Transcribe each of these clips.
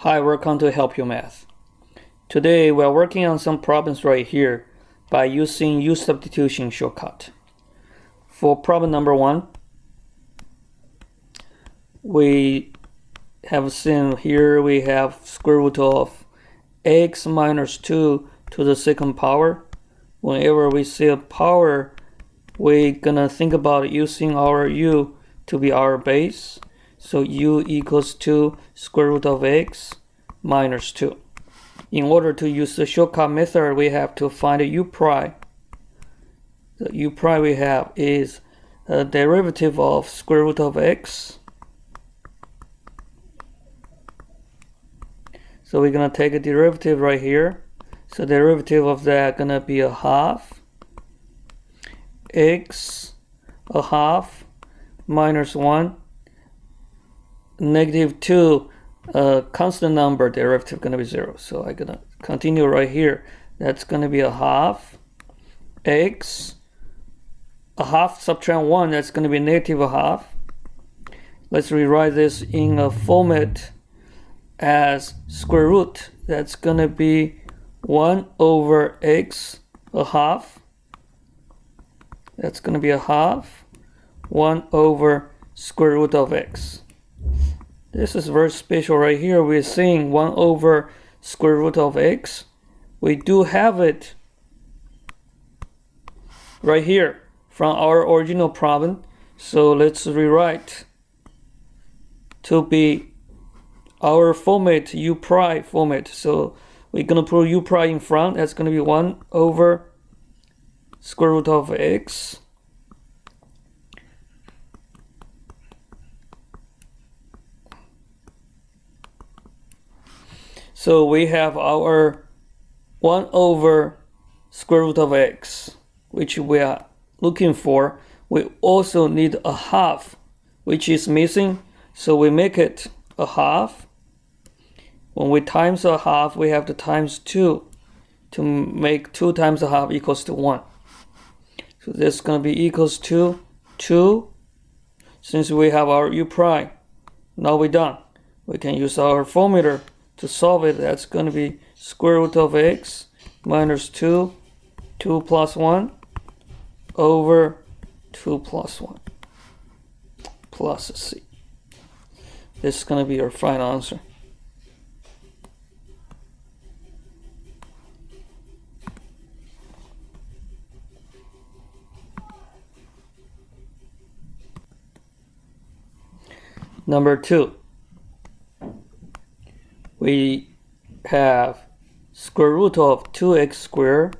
Hi, welcome to Help You Math. Today we are working on some problems right here by using substitution shortcut. For problem number 1, we have seen here we have square root of x minus 2 to the second power. Whenever we see a power, we're gonna think about using our u to be our base. So u equals to square root of x minus 2. In order to use the shortcut method, we have to find a u prime. The u prime we have is a derivative of square root of x. So we're gonna take a derivative right here. So derivative of that gonna be a half x a half minus 1 negative 2 constant number derivative gonna be 0. So I'm gonna continue right here. That's gonna be a half x a half subtract 1, that's gonna be negative a half. Let's rewrite this in a format as square root. That's gonna be 1 over x a half. That's gonna be a half 1 over square root of x. This is very special right here. We're seeing 1 over square root of x. We do have it right here from our original problem. So let's rewrite to be our format, u prime format. So we're gonna put u prime in front. That's gonna be 1 over square root of x. So we have our 1 over square root of x, which we are looking for. We also need a half, which is missing. So we make it a half. When we times a half, we have to times 2 to make 2 times a half equals to 1. So this is going to be equals to 2. Since we have our u prime, now we're done. We can use our formula to solve it. That's going to be square root of x minus 2, 2 plus 1 over 2 plus 1 plus c. This is going to be our final answer. Number 2. We have square root of 2x squared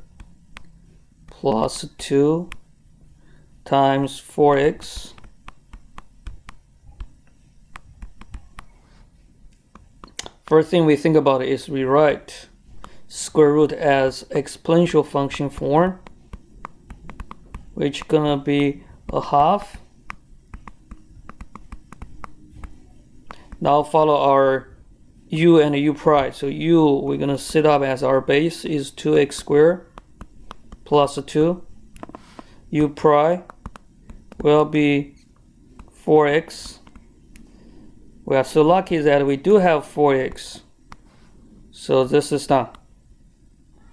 plus 2 times 4x First thing we think about is we write square root as exponential function form, which gonna be a half. Now follow our u and u prime. So u we're gonna set up as our base is 2x squared plus 2. U prime will be 4x. We are so lucky that we do have 4x. So this is done.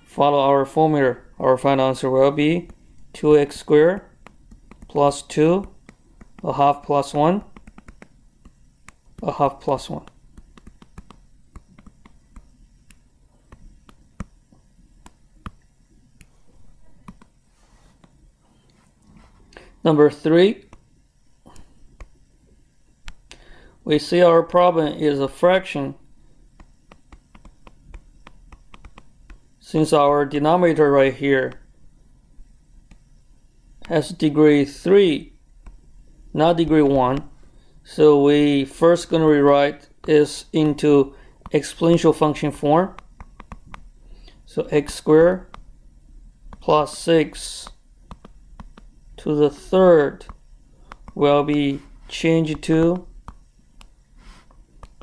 Follow our formula. Our final answer will be 2x squared plus 2, a half plus 1, a half plus 1. Number 3, we see our problem is a fraction. Since our denominator right here has degree 3, not degree 1, so we first going to rewrite this into exponential function form. So x squared plus 6 to the third will be changed to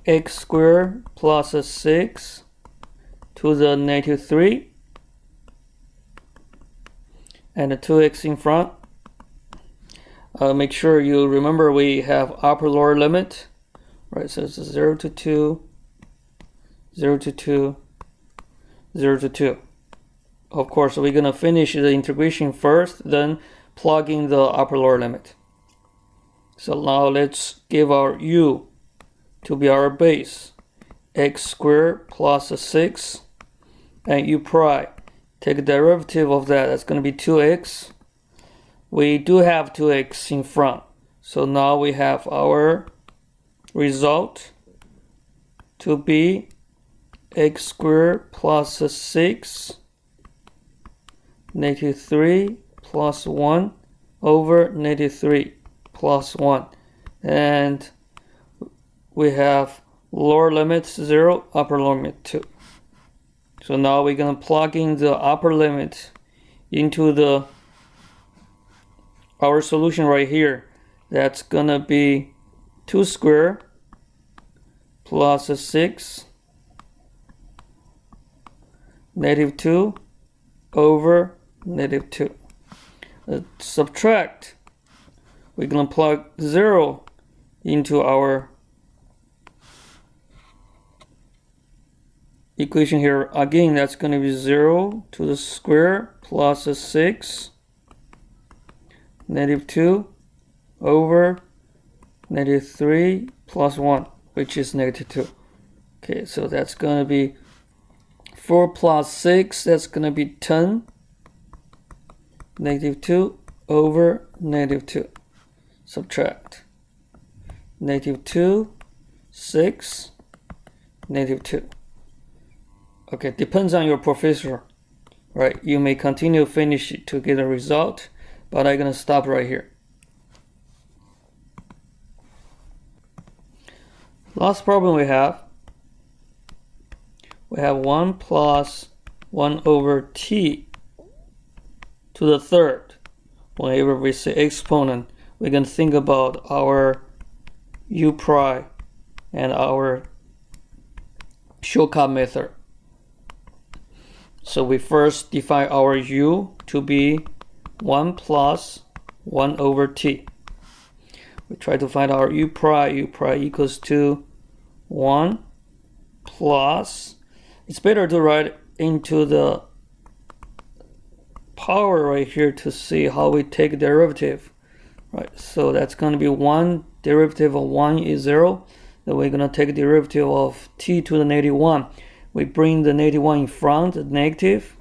x squared plus 6 to the negative 3 and a 2x in front. Make sure you remember we have upper lower limit, right? So it's 0 to 2, 0 to 2, 0 to 2. Of course, we're going to finish the integration first, then plug in the upper lower limit. So now let's give our u to be our base, x squared plus 6, and u prime. Take a derivative of that, that's going to be 2x. We do have 2x in front, so now we have our result to be x squared plus 6 negative 3 plus 1 over negative 3 plus 1. And we have lower limit 0, upper limit 2. So now we're going to plug in the upper limit into our solution right here. That's going to be 2 squared plus 6 negative 2 over negative 2. Subtract. We're going to plug 0 into our equation here. Again, that's going to be 0 to the square plus 6 negative 2 over negative 3 plus 1, which is negative 2. Okay, so that's going to be 4 plus 6, that's going to be 10, negative 2 over negative 2. Subtract. Negative 2, 6, negative 2. Okay, depends on your professor, right? You may continue finish it to get a result, but I'm going to stop right here. Last problem we have 1 plus 1 over t to the third. Whenever we say exponent, we can think about our u prime and our shortcut method. So we first define our u to be 1 plus 1 over t. We try to find our u prime equals to 1 plus, it's better to write into the power right here to see how we take derivative, right? So that's going to be 1, derivative of 1 is 0. Then we're going to take derivative of t to the negative 1. We bring the negative 1 in front, the negative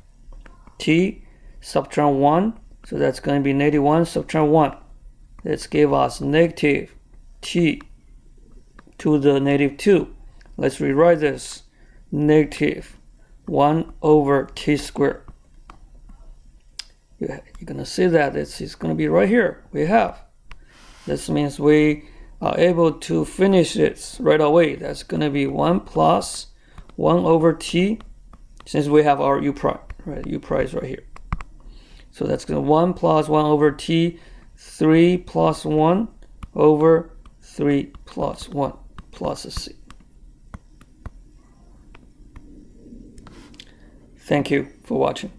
t, subtract 1. So that's going to be negative 1, subtract 1. Let's give us negative t to the negative 2. Let's rewrite this, negative 1 over t squared. You're going to see that it's going to be right here. We have. This means we are able to finish it right away. That's going to be 1 plus 1 over t, since we have our u prime, right? U prime is right here. So that's going to 1 plus 1 over t, 3 plus 1 over 3 plus 1 plus c. Thank you for watching.